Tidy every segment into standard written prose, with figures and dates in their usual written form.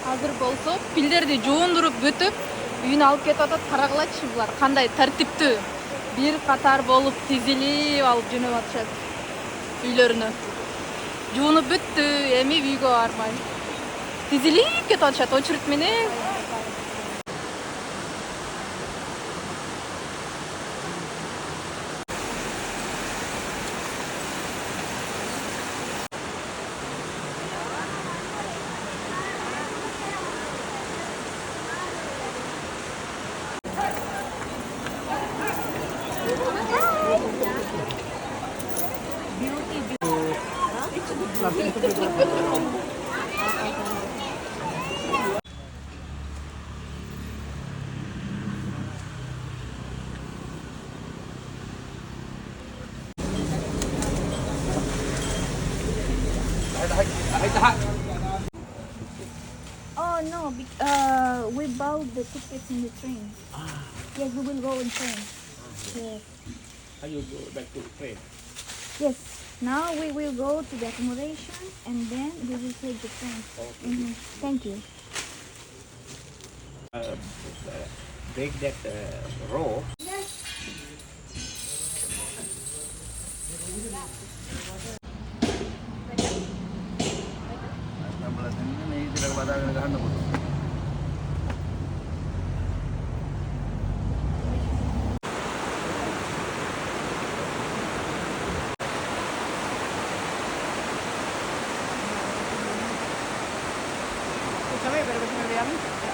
Азыр болсо пилдерди жуундуруп бүтүп үйүнө алып кетип атат. Карагылачы булар кандай тартиптүү. Бир катар болуп тизилип алып жөнөп атышат үйлөрүнө. Жуунуп бүттү, эми үйгө бармай. Тизилип кетип атышат очередь менен. Oh no, we bought the tickets in the train. Yes, we will go in train. Yes. How you go back to train? Yes. Now we will go to the accommodation and then we will take the train. Okay. Thank you. Break that row. Pero que se me vean,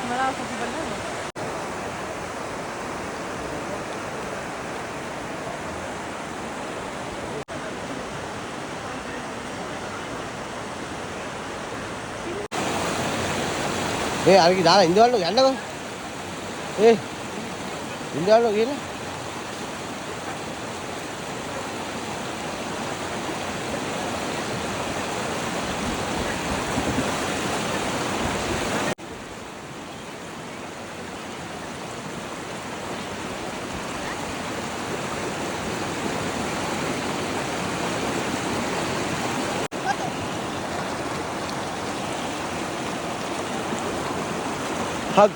no la vas a super lejos. 아기 나라 인도하려고 안 나가? 인도하려고 이래? hug.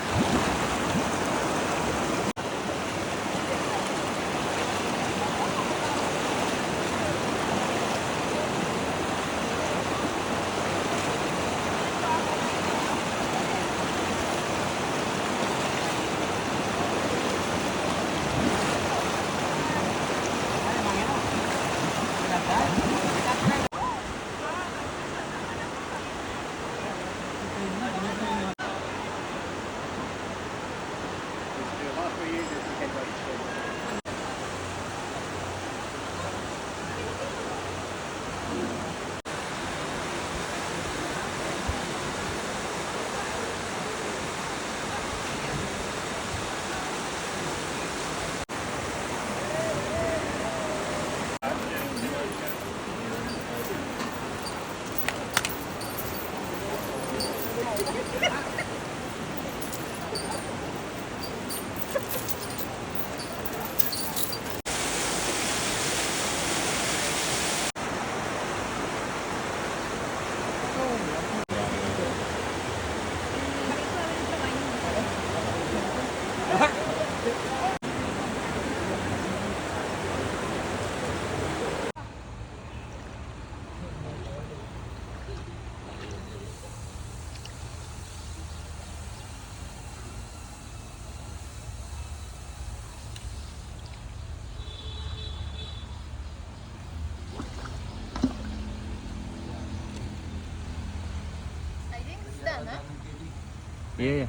Yeah.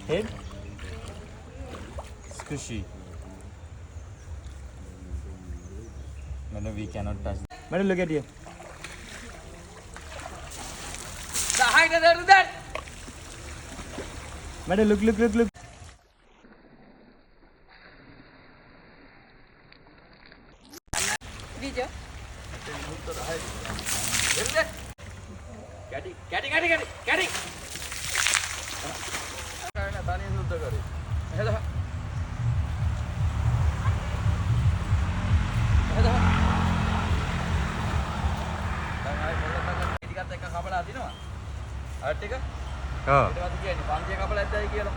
Head? Squishy. Madam, we cannot touch. Madam, look at you. Madam, look. Video. Getting. වදිනවා. අරට් එක. ඔව්. ඊට පස්සේ කියන්නේ 500 කපලා ඇද්දයි කියලා.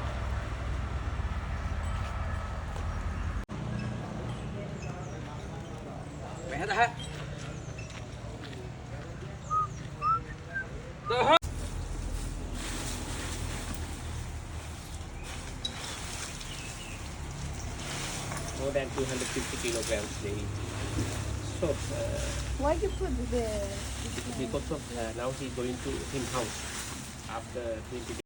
මෙහෙද හැ. More than 250 kilograms they eat. So, Why you put the because of now he's going to his house after 20 days.